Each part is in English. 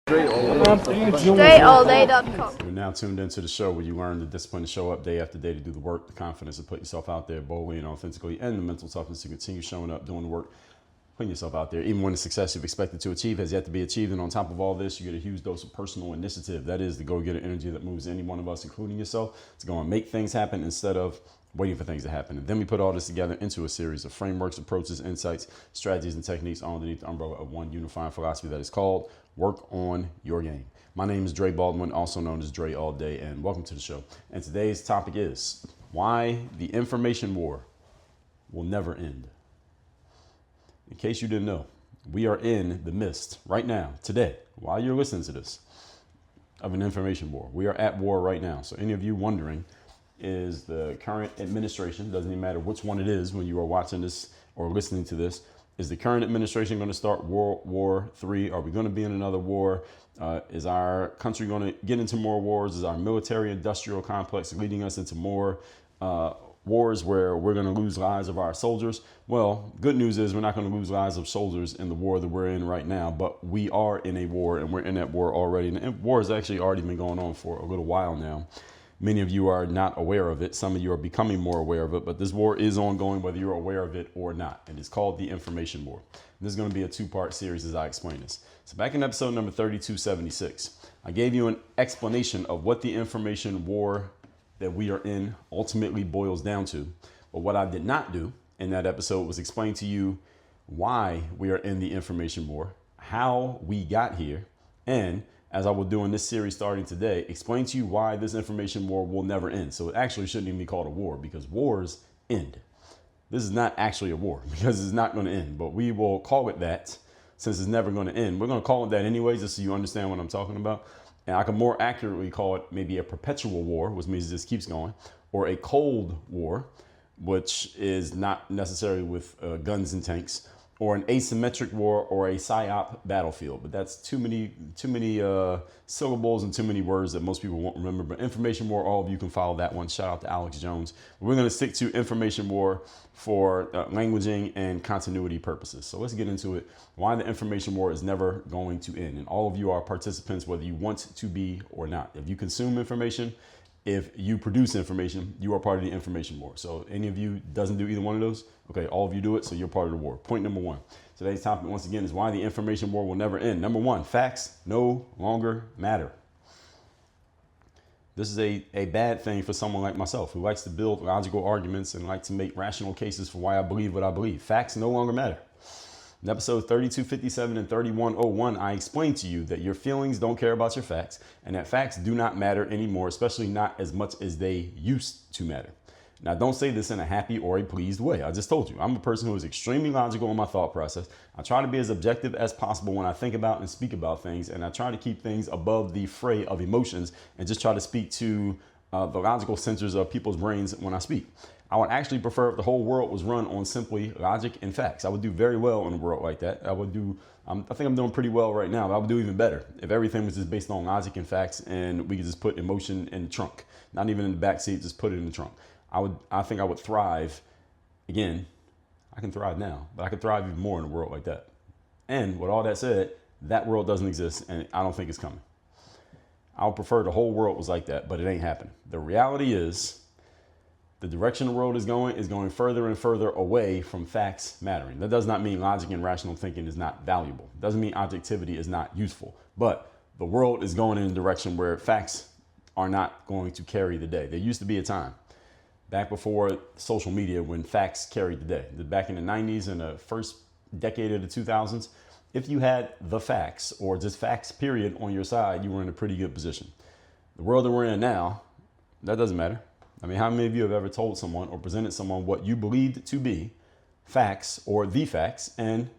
DreAllDay.com. You're now tuned into the show where you learn the discipline to show up day after day to do the work, the confidence to put yourself out there boldly and authentically, and the mental toughness to continue showing up, doing the work, putting yourself out there, even when the success you've expected to achieve has yet to be achieved. And on top of all this, you get a huge dose of personal initiative. That is the go-getter energy that moves any one of us, including yourself, to go and make things happen instead of waiting for things to happen. And then we put all this together into a series of frameworks, approaches, insights, strategies, and techniques all underneath the umbrella of one unifying philosophy that is called Work on Your Game. My name is Dre Baldwin, also known as Dre All Day, and welcome to the show. And today's topic is why the information war will never end. In case you didn't know, we are in the midst right now, today, while you're listening to this, of an information war. We are at war right now. So any of you wondering, is the current administration, doesn't even matter which one it is when you are watching this or listening to this, is the current administration going to start World War III? Are we going to be in another war? Is our country going to get into more wars? Is our military industrial complex leading us into more wars where we're going to lose lives of our soldiers? Well, good news is we're not going to lose lives of soldiers in the war that we're in right now, but we are in a war, and we're in that war already. And the war has actually already been going on for a little while now. Many of you are not aware of it. Some of you are becoming more aware of it, but this war is ongoing whether you're aware of it or not. And it's called the information war. And this is going to be a two-part series as I explain this. So back in episode number 3276, I gave you an explanation of what the information war that we are in ultimately boils down to. But what I did not do in that episode was explain to you why we are in the information war, how we got here, and as I will do in this series starting today, explain to you why this information war will never end. So it actually shouldn't even be called a war because wars end. This is not actually a war because it's not going to end, but we will call it that since it's never going to end. We're going to call it that anyway, just so you understand what I'm talking about. And I can more accurately call it maybe a perpetual war, which means it just keeps going, or a cold war, which is not necessarily with guns and tanks, or an asymmetric war, or a psyop battlefield. But that's too many syllables and too many words that most people won't remember. But information war, all of you can follow that one. Shout out to Alex Jones. We're going to stick to information war for languaging and continuity purposes. So let's get into it. Why the information war is never going to end. And all of you are participants, whether you want to be or not. If you consume information, if you produce information, you are part of the information war. So any of you doesn't do either one of those, okay, all of you do it, so you're part of the war. Point number one. Today's topic, once again, is why the information war will never end. Number one, facts no longer matter. This is a bad thing for someone like myself who likes to build logical arguments and like to make rational cases for why I believe what I believe. Facts no longer matter. In episode 3257 and 3101, I explained to you that your feelings don't care about your facts and that facts do not matter anymore, especially not as much as they used to matter. Now, don't say this in a happy or a pleased way. I just told you, I'm a person who is extremely logical in my thought process. I try to be as objective as possible when I think about and speak about things, and I try to keep things above the fray of emotions and just try to speak to the logical centers of people's brains when I speak. I would actually prefer if the whole world was run on simply logic and facts. I would do very well in a world like that. I think I'm doing pretty well right now, but I would do even better if everything was just based on logic and facts and we could just put emotion in the trunk, not even in the back seat, just put it in the trunk. I think I would thrive. Again, I can thrive now, but I could thrive even more in a world like that. And with all that said, that world doesn't exist and I don't think it's coming. I would prefer the whole world was like that, but it ain't happening. The reality is, the direction the world is going further and further away from facts mattering. That does not mean logic and rational thinking is not valuable. It doesn't mean objectivity is not useful. But the world is going in a direction where facts are not going to carry the day. There used to be a time back before social media when facts carried the day. Back in the 90s and the first decade of the 2000s, if you had the facts or just facts period on your side, you were in a pretty good position. The world that we're in now, that doesn't matter. I mean, how many of you have ever told someone or presented someone what you believed to be facts or the facts, and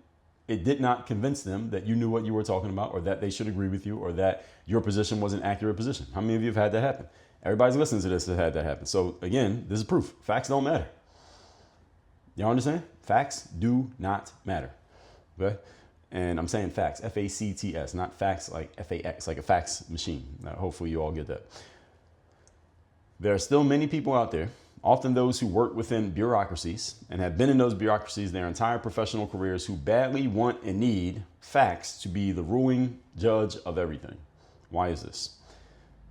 it did not convince them that you knew what you were talking about or that they should agree with you or that your position was an accurate position? How many of you have had that happen? Everybody's listening to this has had that happen. So again, this is proof. Facts don't matter. Y'all understand? Facts do not matter. Okay? And I'm saying facts, F-A-C-T-S, not facts like F-A-X, like a fax machine. Now, hopefully you all get that. There are still many people out there Often those who work within bureaucracies and have been in those bureaucracies their entire professional careers who badly want and need facts to be the ruling judge of everything. Why is this?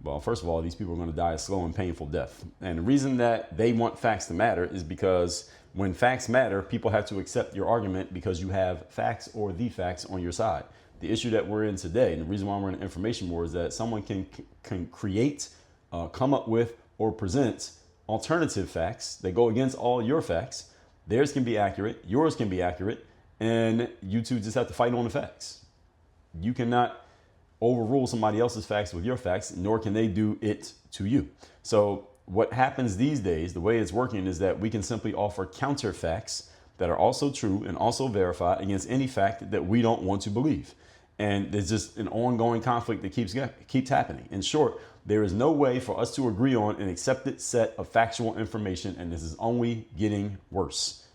Well, first of all, these people are going to die a slow and painful death. And the reason that they want facts to matter is because when facts matter, people have to accept your argument because you have facts or the facts on your side. The issue that we're in today, and the reason why we're in an information war, is that someone can create, come up with, or present alternative facts that go against all your facts. Theirs can be accurate, yours can be accurate, and you two just have to fight on the facts. You cannot overrule somebody else's facts with your facts, nor can they do it to you. So what happens these days, the way it's working, is that we can simply offer counter facts that are also true and also verified against any fact that we don't want to believe. And there's just an ongoing conflict that keeps happening. In short, there is no way for us to agree on an accepted set of factual information, and this is only getting worse.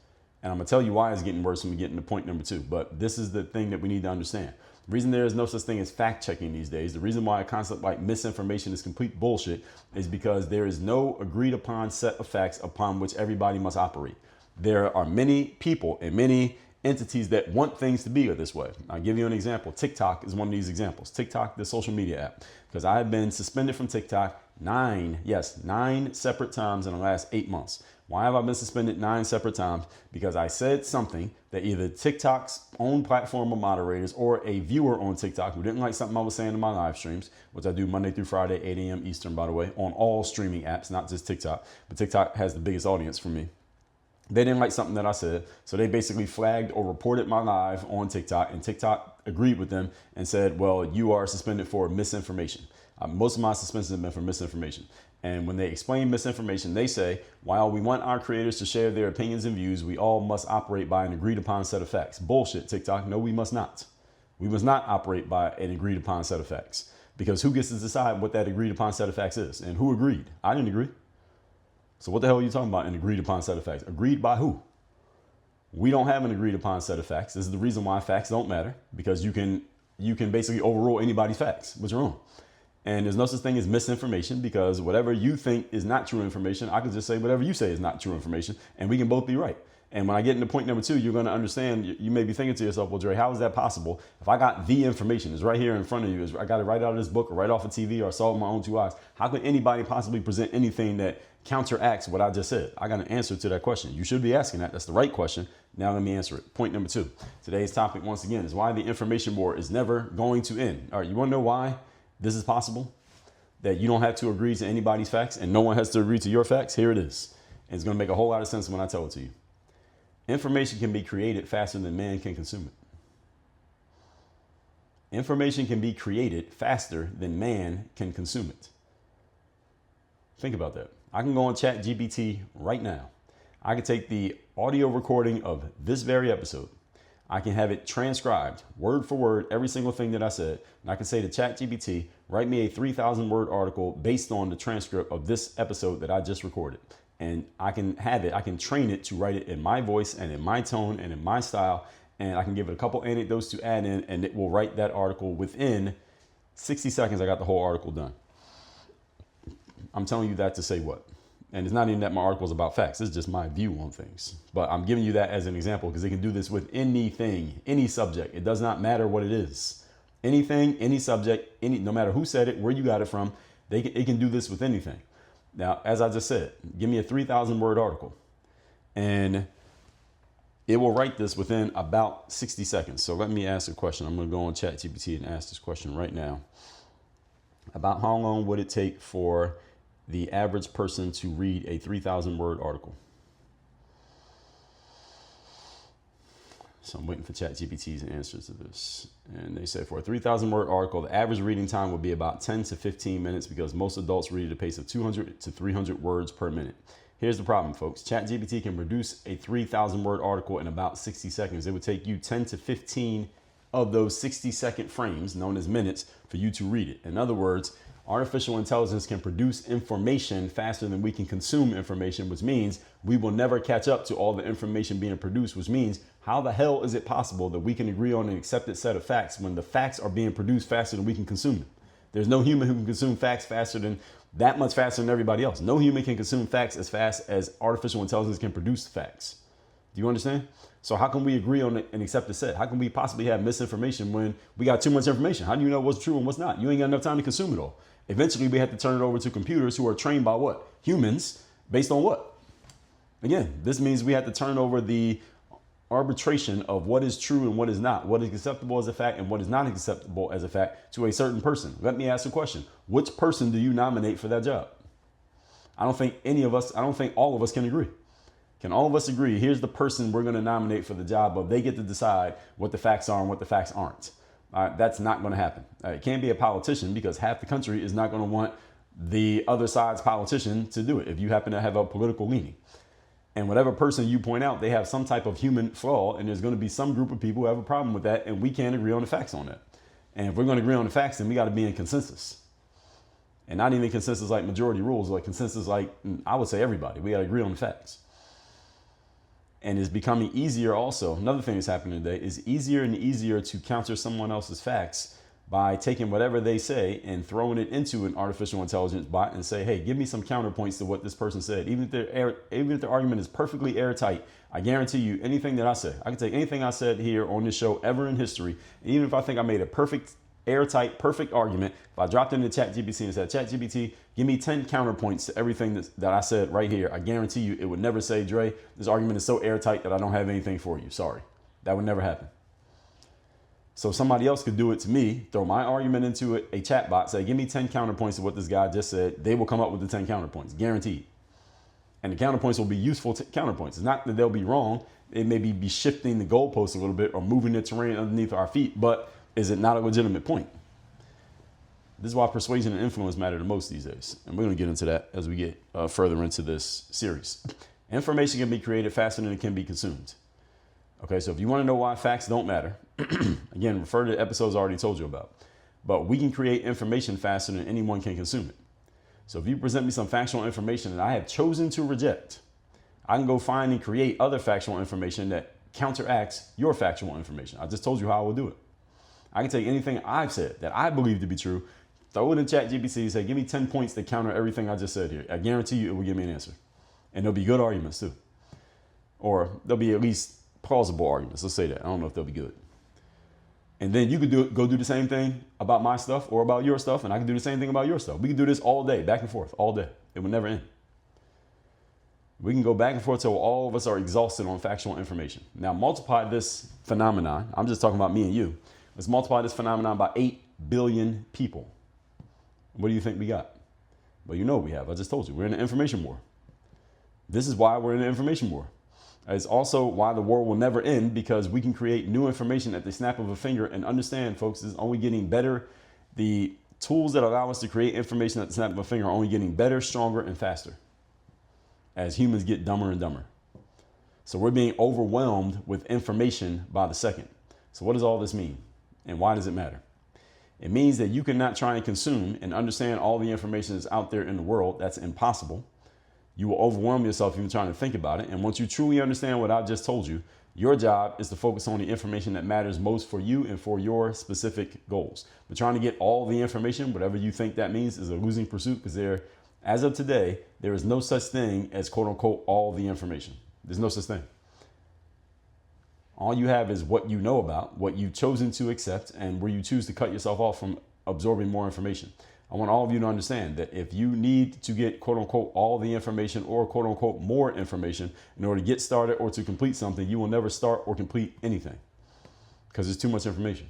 And I'm gonna tell you why it's getting worse when we get into point number 2. But this is the thing that we need to understand. The reason there is no such thing as fact checking these days, the reason why a concept like misinformation is complete bullshit, is because there is no agreed upon set of facts upon which everybody must operate. There are many people and many entities that want things to be this way. I'll give you an example. TikTok is one of these examples. TikTok, the social media app, because I have been suspended from TikTok 9 separate times in the last 8 months. Why have I been suspended 9 separate times? Because I said something that either TikTok's own platform of moderators or a viewer on TikTok who didn't like something I was saying in my live streams, which I do Monday through Friday, 8 a.m. Eastern, by the way, on all streaming apps, not just TikTok, but TikTok has the biggest audience for me. They didn't like something that I said, so they basically flagged or reported my live on TikTok, and TikTok agreed with them and said, well, you are suspended for misinformation. Most of my suspensions have been for misinformation. And when they explain misinformation, they say, while we want our creators to share their opinions and views, we all must operate by an agreed upon set of facts. Bullshit, TikTok. No, we must not. We must not operate by an agreed upon set of facts, because who gets to decide what that agreed upon set of facts is? And who agreed? I didn't agree. So what the hell are you talking about, an agreed upon set of facts? Agreed by who? We don't have an agreed upon set of facts. This is the reason why facts don't matter, because you can basically overrule anybody's facts, which are wrong. And there's no such thing as misinformation, because whatever you think is not true information, I can just say whatever you say is not true information, and we can both be right. And when I get into point number 2, you're going to understand, you may be thinking to yourself, well, Dre, how is that possible? If I got the information, it's right here in front of you, I got it right out of this book or right off of TV or I saw it with my own 2 eyes, how could anybody possibly present anything that counteracts what I just said? I got an answer to that question. You should be asking that. That's the right question. Now let me answer it. Point number 2. Today's topic, once again, is why the information war is never going to end. All right, you want to know why this is possible? That you don't have to agree to anybody's facts and no one has to agree to your facts? Here it is. And it's going to make a whole lot of sense when I tell it to you. Information can be created faster than man can consume it. Information can be created faster than man can consume it. Think about that. I can go on ChatGPT right now. I can take the audio recording of this very episode. I can have it transcribed word for word, every single thing that I said. And I can say to ChatGPT, write me a 3,000 word article based on the transcript of this episode that I just recorded. And I can have it, I can train it to write it in my voice and in my tone and in my style. And I can give it a couple anecdotes to add in, and it will write that article within 60 seconds. I got the whole article done. I'm telling you that to say what? And it's not even that my article is about facts. It's just my view on things. But I'm giving you that as an example because they can do this with anything, any subject. It does not matter what it is. Anything, any subject, no matter who said it, where you got it from, it can do this with anything. Now, as I just said, give me a 3,000 word article and it will write this within about 60 seconds. So let me ask a question. I'm going to go on ChatGPT and ask this question right now. About how long would it take for the average person to read a 3,000 word article? So I'm waiting for ChatGPT's answers to this. And they say for a 3,000 word article, the average reading time would be about 10 to 15 minutes because most adults read at a pace of 200 to 300 words per minute. Here's the problem, folks. ChatGPT can produce a 3,000 word article in about 60 seconds. It would take you 10 to 15 of those 60-second frames, known as minutes, for you to read it. In other words, artificial intelligence can produce information faster than we can consume information, which means we will never catch up to all the information being produced, which means how the hell is it possible that we can agree on an accepted set of facts when the facts are being produced faster than we can consume them? There's no human who can consume facts that much faster than everybody else. No human can consume facts as fast as artificial intelligence can produce facts. Do you understand? So how can we agree on it and accept the set? How can we possibly have misinformation when we got too much information? How do you know what's true and what's not? You ain't got enough time to consume it all. Eventually, we have to turn it over to computers who are trained by what? Humans, based on what? Again, this means we have to turn over the arbitration of what is true and what is not, what is acceptable as a fact and what is not acceptable as a fact to a certain person. Let me ask a question. Which person do you nominate for that job? I don't think all of us can agree. Can all of us agree, here's the person we're going to nominate for the job of, they get to decide what the facts are and what the facts aren't. That's not going to happen. It can't be a politician because half the country is not going to want the other side's politician to do it if you happen to have a political leaning. And whatever person you point out, they have some type of human flaw, and there's going to be some group of people who have a problem with that, and we can't agree on the facts on that. And if we're going to agree on the facts, then we got to be in consensus. And not even consensus like majority rules, like consensus like, I would say everybody. We got to agree on the facts. And it's becoming easier also. Another thing that's happening today is easier and easier to counter someone else's facts by taking whatever they say and throwing it into an artificial intelligence bot and say, hey, give me some counterpoints to what this person said. Even if their argument is perfectly airtight, I guarantee you anything that I say, I can take anything I said here on this show ever in history. And even if I think I made a perfect, airtight, perfect argument, if I dropped it into ChatGPT and said, ChatGPT, give me 10 counterpoints to everything that I said right here, I guarantee you it would never say, Dre, this argument is so airtight that I don't have anything for you. Sorry. That would never happen. So somebody else could do it to me, throw my argument into a chatbot, say, give me 10 counterpoints to what this guy just said. They will come up with the 10 counterpoints, guaranteed. And the counterpoints will be useful counterpoints. It's not that they'll be wrong. It may be shifting the goalposts a little bit or moving the terrain underneath our feet, but is it not a legitimate point? This is why persuasion and influence matter the most these days. And we're going to get into that as we get further into this series. Information can be created faster than it can be consumed. Okay, so if you want to know why facts don't matter, again, refer to the episodes I already told you about. But we can create information faster than anyone can consume it. So if you present me some factual information that I have chosen to reject, I can go find and create other factual information that counteracts your factual information. I just told you how I will do it. I can take anything I've said that I believe to be true, throw it in ChatGPT and say, give me 10 points to counter everything I just said here. I guarantee you it will give me an answer. And there'll be good arguments too. Or there'll be at least plausible arguments. Let's say that. I don't know if they'll be good. And then you could go do the same thing about my stuff or about your stuff, and I can do the same thing about your stuff. We can do this all day, back and forth, all day. It will never end. We can go back and forth till all of us are exhausted on factual information. Now multiply this phenomenon. I'm just talking about me and you. Let's multiply this phenomenon by 8 billion people. What do you think we got? Well, you know what we have. I just told you. We're in an information war. This is why we're in an information war. It's also why the war will never end, because we can create new information at the snap of a finger and understand, folks, is only getting better. The tools that allow us to create information at the snap of a finger are only getting better, stronger, and faster as humans get dumber and dumber. So we're being overwhelmed with information by the second. So what does all this mean? And why does it matter? It means that you cannot try and consume and understand all the information that's out there in the world. That's impossible. You will overwhelm yourself even trying to think about it. And once you truly understand what I just told you, your job is to focus on the information that matters most for you and for your specific goals. But trying to get all the information, whatever you think that means, is a losing pursuit, because as of today, there is no such thing as quote unquote all the information. There's no such thing. All you have is what you know about, what you've chosen to accept, and where you choose to cut yourself off from absorbing more information. I want all of you to understand that if you need to get quote unquote all the information or quote unquote more information in order to get started or to complete something, you will never start or complete anything because there's too much information.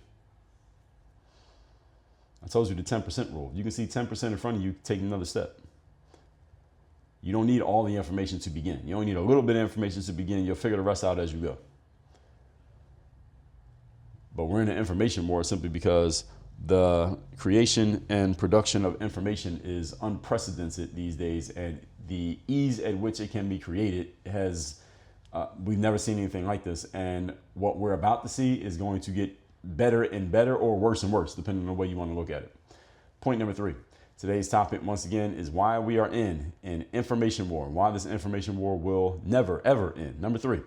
I told you the 10% rule. You can see 10% in front of you, take another step. You don't need all the information to begin. You only need a little bit of information to begin. You'll figure the rest out as you go. But we're in an information war simply because the creation and production of information is unprecedented these days, and the ease at which it can be created has, we've never seen anything like this. And what we're about to see is going to get better and better, or worse and worse, depending on the way you want to look at it. Point number 3. Today's topic, once again, is why we are in an information war, and why this information war will never, ever end. Number 3,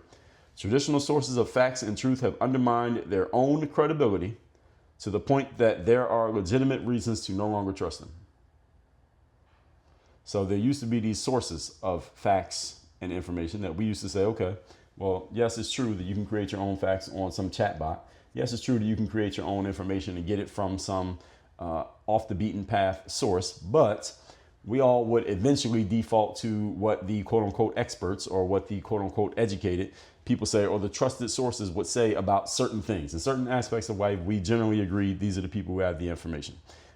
traditional sources of facts and truth have undermined their own credibility to the point that there are legitimate reasons to no longer trust them. So there used to be these sources of facts and information that we used to say, okay, well, yes, it's true that you can create your own facts on some chatbot. Yes, it's true that you can create your own information and get it from some off the beaten path source, but we all would eventually default to what the quote unquote experts or what the quote unquote educated people say, or the trusted sources would say about certain things and certain aspects of life. We generally agree these are the people who have the information.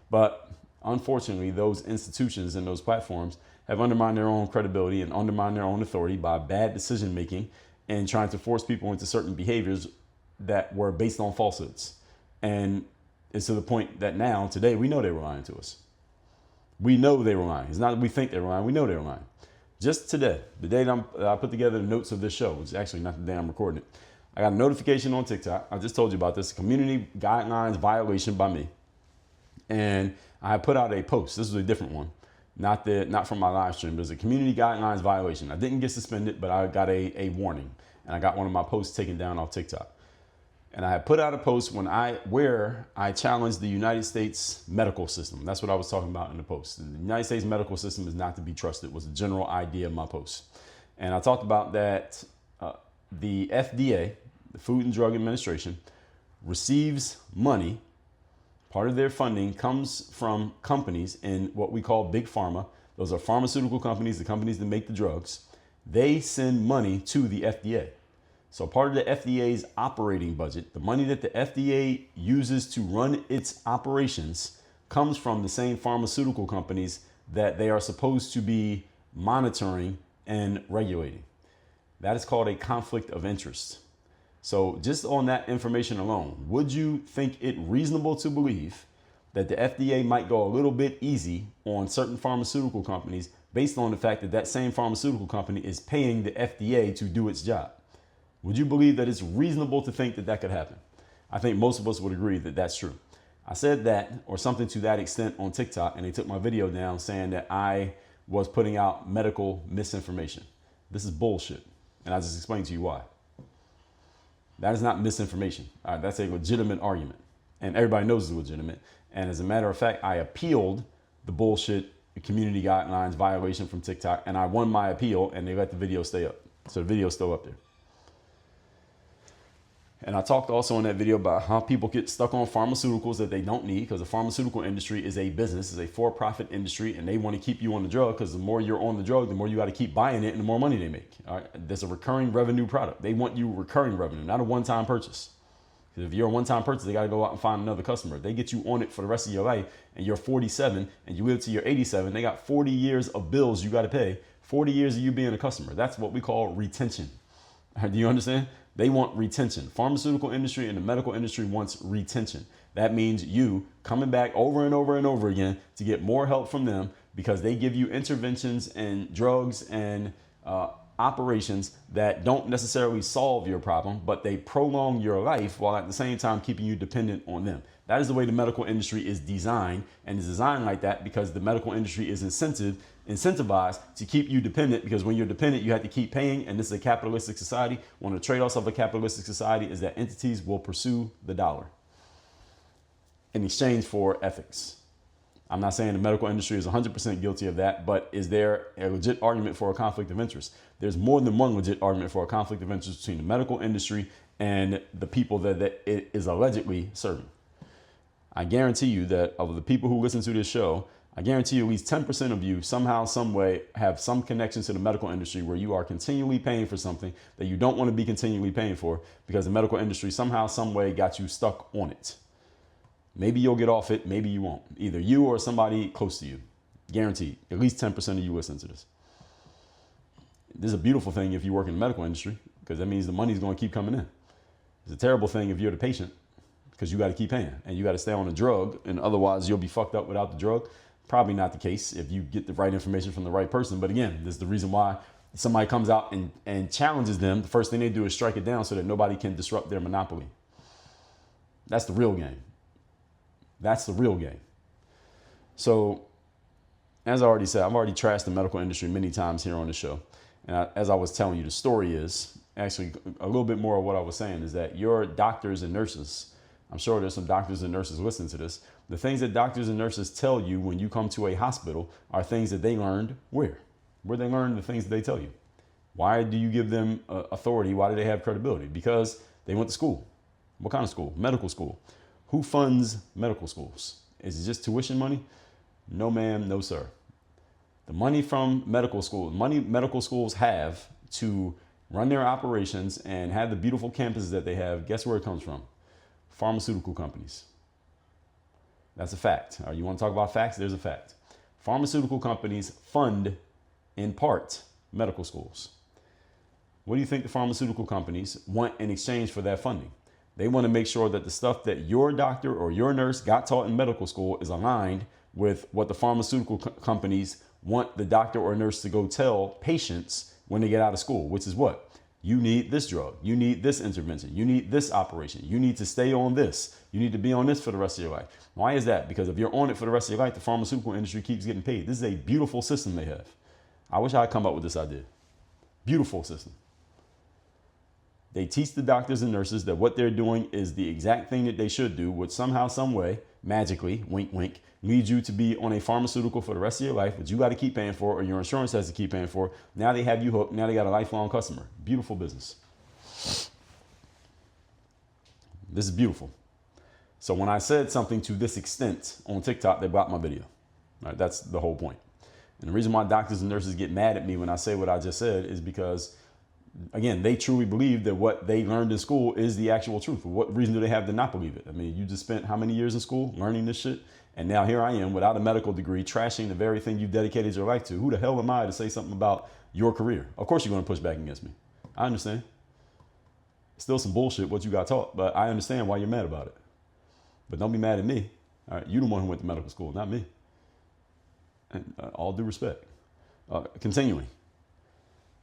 But unfortunately, those institutions and those platforms have undermined their own credibility and undermined their own authority by bad decision making and trying to force people into certain behaviors that were based on falsehoods. And it's to the point that now, today, we know they were lying to us. We know they were lying. It's not that we think they were lying. We know they were lying. Just today, the day that I put together the notes of this show, which is actually not the day I'm recording it, I got a notification on TikTok. I just told you about this, community guidelines violation by me. And I put out a post. This was a different one, not from my live stream. It was a community guidelines violation. I didn't get suspended, but I got a warning. And I got one of my posts taken down off TikTok. And I had put out a post where I challenged the United States medical system. That's what I was talking about in the post. The United States medical system is not to be trusted, was the general idea of my post. And I talked about that the FDA, the Food and Drug Administration, receives money. Part of their funding comes from companies in what we call big pharma. Those are pharmaceutical companies, the companies that make the drugs. They send money to the FDA. So part of the FDA's operating budget, the money that the FDA uses to run its operations, comes from the same pharmaceutical companies that they are supposed to be monitoring and regulating. That is called a conflict of interest. So just on that information alone, would you think it reasonable to believe that the FDA might go a little bit easy on certain pharmaceutical companies based on the fact that that same pharmaceutical company is paying the FDA to do its job? Would you believe that it's reasonable to think that that could happen? I think most of us would agree that that's true. I said that or something to that extent on TikTok, and they took my video down saying that I was putting out medical misinformation. This is bullshit. And I just explained to you why. That is not misinformation. That's a legitimate argument. And everybody knows it's legitimate. And as a matter of fact, I appealed the bullshit community guidelines violation from TikTok, and I won my appeal, and they let the video stay up. So the video is still up there. And I talked also in that video about how people get stuck on pharmaceuticals that they don't need, because the pharmaceutical industry is a business, is a for-profit industry, and they want to keep you on the drug because the more you're on the drug, the more you got to keep buying it and the more money they make. All right? That's a recurring revenue product. They want you recurring revenue, not a one-time purchase. Because if you're a one-time purchase, they got to go out and find another customer. They get you on it for the rest of your life, and you're 47 and you live to your 87. They got 40 years of bills you got to pay, 40 years of you being a customer. That's what we call retention. Do you understand? They want retention. Pharmaceutical industry and the medical industry wants retention. That means you coming back over and over and over again to get more help from them because they give you interventions and drugs and operations that don't necessarily solve your problem, but they prolong your life while at the same time keeping you dependent on them. That is the way the medical industry is designed, and is designed like that because the medical industry is incentivized to keep you dependent, because when you're dependent, you have to keep paying, and this is a capitalistic society. One of the trade-offs of a capitalistic society is that entities will pursue the dollar in exchange for ethics. I'm not saying the medical industry is 100% guilty of that, but is there a legit argument for a conflict of interest? There's more than one legit argument for a conflict of interest between the medical industry and the people that it is allegedly serving. I guarantee you that of the people who listen to this show, I guarantee you at least 10% of you somehow, some way have some connection to the medical industry where you are continually paying for something that you don't want to be continually paying for because the medical industry somehow, some way got you stuck on it. Maybe you'll get off it. Maybe you won't. Either you or somebody close to you. Guaranteed. At least 10% of you listen to this. This is a beautiful thing if you work in the medical industry, because that means the money's going to keep coming in. It's a terrible thing if you're the patient, because you got to keep paying and you got to stay on a drug, and otherwise you'll be fucked up without the drug. Probably not the case if you get the right information from the right person. But again, this is the reason why somebody comes out and challenges them. The first thing they do is strike it down so that nobody can disrupt their monopoly. That's the real game. That's the real game. So, as I already said, I've already trashed the medical industry many times here on the show. And as I was telling you, the story is actually a little bit more of what I was saying is that your doctors and nurses I'm sure there's some doctors and nurses listening to this. The things that doctors and nurses tell you when you come to a hospital are things that they learned where? Where they learned the things that they tell you. Why do you give them authority? Why do they have credibility? Because they went to school. What kind of school? Medical school. Who funds medical schools? Is it just tuition money? No, ma'am. No, sir. The money from medical school, money medical schools have to run their operations and have the beautiful campuses that they have, guess where it comes from? Pharmaceutical companies. That's a fact. You want to talk about facts? There's a fact. Pharmaceutical companies fund, in part, medical schools. What do you think the pharmaceutical companies want in exchange for that funding? They want to make sure that the stuff that your doctor or your nurse got taught in medical school is aligned with what the pharmaceutical companies want the doctor or nurse to go tell patients when they get out of school, which is what? You need this drug. You need this intervention. You need this operation. You need to stay on this. You need to be on this for the rest of your life. Why is that? Because if you're on it for the rest of your life, the pharmaceutical industry keeps getting paid. This is a beautiful system they have. I wish I had come up with this idea. Beautiful system. They teach the doctors and nurses that what they're doing is the exact thing that they should do, which somehow, some way, magically, wink, wink, leads you to be on a pharmaceutical for the rest of your life, which you got to keep paying for or your insurance has to keep paying for. Now they have you hooked. Now they got a lifelong customer. Beautiful business. This is beautiful. So when I said something to this extent on TikTok, they blocked my video. All right, that's the whole point. And the reason why doctors and nurses get mad at me when I say what I just said is because, again, they truly believe that what they learned in school is the actual truth. What reason do they have to not believe it? I mean, you just spent how many years in school learning this shit? And now here I am without a medical degree, trashing the very thing you dedicated your life to. Who the hell am I to say something about your career? Of course you're going to push back against me. I understand. Still some bullshit what you got taught, but I understand why you're mad about it. But don't be mad at me. All right, you're the one who went to medical school, not me. And all due respect. Continuing.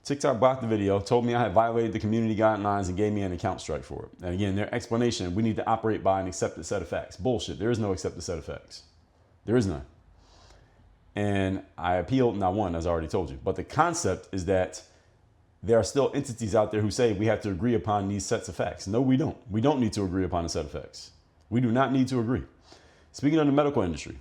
TikTok blocked the video, told me I had violated the community guidelines and gave me an account strike for it. And again, their explanation, we need to operate by an accepted set of facts. Bullshit. There is no accepted set of facts. There is none. And I appealed and I won, as I already told you. But the concept is that there are still entities out there who say we have to agree upon these sets of facts. No, we don't. We don't need to agree upon a set of facts. We do not need to agree. Speaking of the medical industry,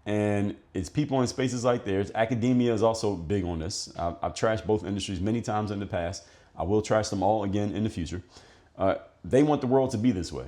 and it's people in spaces like theirs. Academia is also big on this. I've trashed both industries many times in the past. I will trash them all again in the future. They want the world to be this way.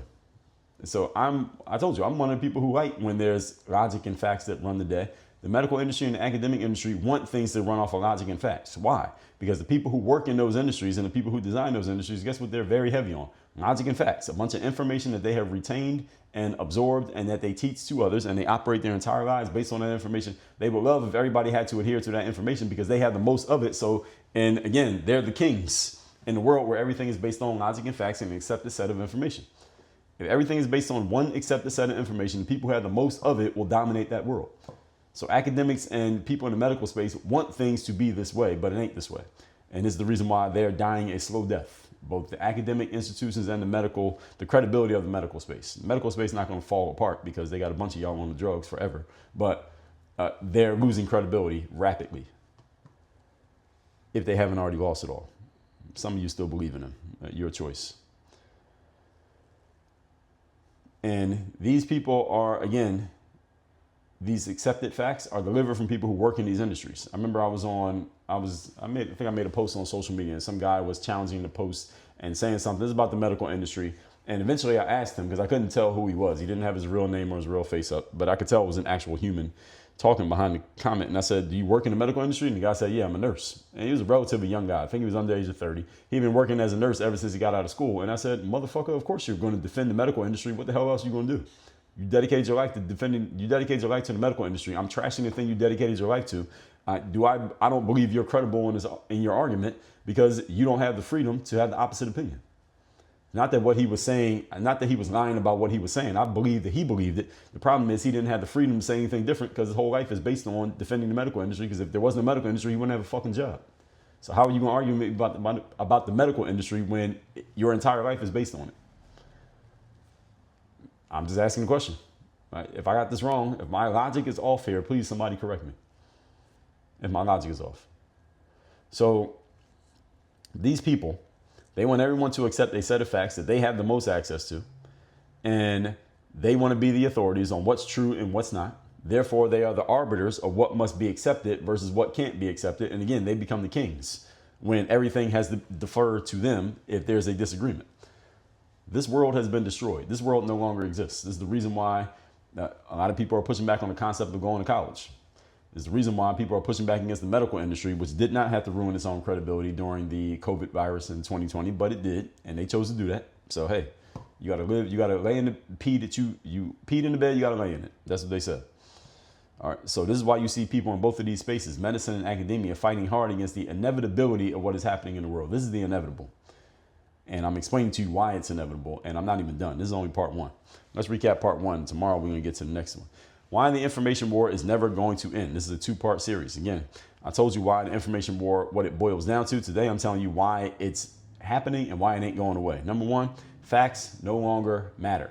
So I told you, I'm one of the people who like when there's logic and facts that run the day. The medical industry and the academic industry want things to run off of logic and facts. Why? Because the people who work in those industries and the people who design those industries, guess what they're very heavy on? Logic and facts. A bunch of information that they have retained and absorbed and that they teach to others, and they operate their entire lives based on that information. They would love if everybody had to adhere to that information because they have the most of it. So, and again, they're the kings in the world where everything is based on logic and facts and an accepted set of information. If everything is based on one accepted set of information, the people who have the most of it will dominate that world. So academics and people in the medical space want things to be this way, but it ain't this way. And this is the reason why they're dying a slow death. Both the academic institutions and the credibility of the medical space. The medical space is not going to fall apart because they got a bunch of y'all on the drugs forever, but they're losing credibility rapidly if they haven't already lost it all. Some of you still believe in them. Your choice. And these people are, again, these accepted facts are delivered from people who work in these industries. I remember I think I made a post on social media and some guy was challenging the post and saying something. This is about the medical industry. And eventually I asked him because I couldn't tell who he was. He didn't have his real name or his real face up, but I could tell it was an actual human talking behind the comment. And I said, do you work in the medical industry? And the guy said, yeah, I'm a nurse. And he was a relatively young guy. I think he was under the age of 30. He'd been working as a nurse ever since he got out of school. And I said, motherfucker, of course you're going to defend the medical industry. What the hell else are you going to do? You dedicate your life to the medical industry. I'm trashing the thing you dedicated your life to. I don't believe you're credible in your argument because you don't have the freedom to have the opposite opinion. Not that what he was saying, not that he was lying about what he was saying. I believe that he believed it. The problem is he didn't have the freedom to say anything different because his whole life is based on defending the medical industry. Because if there wasn't a medical industry, he wouldn't have a fucking job. So how are you going to argue about the medical industry when your entire life is based on it? I'm just asking a question. Right? If I got this wrong, if my logic is off here, please somebody correct me. If my logic is off. So these people, they want everyone to accept a set of facts that they have the most access to. And They want to be the authorities on what's true and what's not. Therefore, they are the arbiters of what must be accepted versus what can't be accepted. And again, they become the kings when everything has to defer to them if there's a disagreement. This world has been destroyed. This world no longer exists. This is the reason why a lot of people are pushing back on the concept of going to college. This is the reason why people are pushing back against the medical industry, which did not have to ruin its own credibility during the COVID virus in 2020, but it did, and they chose to do that. So, hey, you got to live, you got to lay in the pee that you peed in the bed, you got to lay in it. That's what they said. All right, so this is why you see people in both of these spaces, medicine and academia, fighting hard against the inevitability of what is happening in the world. This is the inevitable. And I'm explaining to you why it's inevitable, and I'm not even done. This is only part one. Let's recap part one. Tomorrow we're going to get to the next one. Why the information war is never going to end. This is a two-part series. Again, I told you why the information war, what it boils down to. Today, I'm telling you why it's happening and why it ain't going away. Number one, facts no longer matter.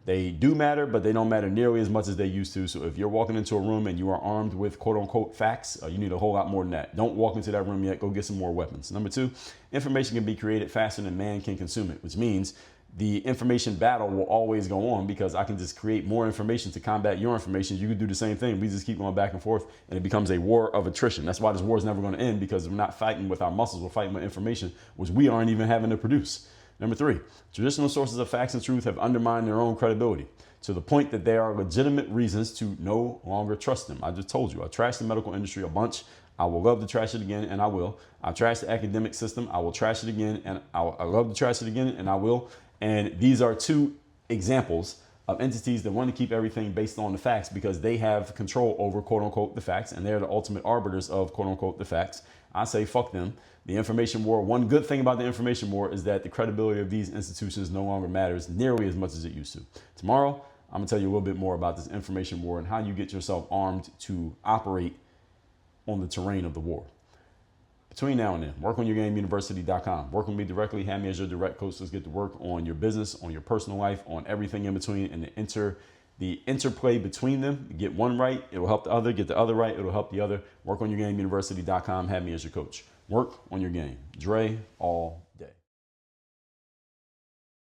They do matter, but they don't matter nearly as much as they used to. So if you're walking into a room and you are armed with quote unquote facts, you need a whole lot more than that. Don't walk into that room yet. Go get some more weapons. Number two, information can be created faster than man can consume it, which means the information battle will always go on because I can just create more information to combat your information. You can do the same thing. We just keep going back and forth and it becomes a war of attrition. That's why this war is never going to end, because we're not fighting with our muscles. We're fighting with information, which we aren't even having to produce. Number three, traditional sources of facts and truth have undermined their own credibility to the point that there are legitimate reasons to no longer trust them. I just told you, I trashed the medical industry a bunch. I will love to trash it again, and I will. I trashed the academic system. I will trash it again, and I love to trash it again, and I will. And these are two examples of entities that want to keep everything based on the facts because they have control over quote unquote the facts, and they're the ultimate arbiters of quote unquote the facts. I say fuck them. The information war, one good thing about the information war is that the credibility of these institutions no longer matters nearly as much as it used to. Tomorrow, I'm gonna tell you a little bit more about this information war and how you get yourself armed to operate on the terrain of the war. Between now and then, workonyourgameuniversity.com. Work with me directly, have me as your direct coach. Let's get to work on your business, on your personal life, on everything in between, and the interplay between them. Get one right, it'll help the other. Get the other right, it'll help the other. Workonyourgameuniversity.com. Have me as your coach. Work on your game. Dre, all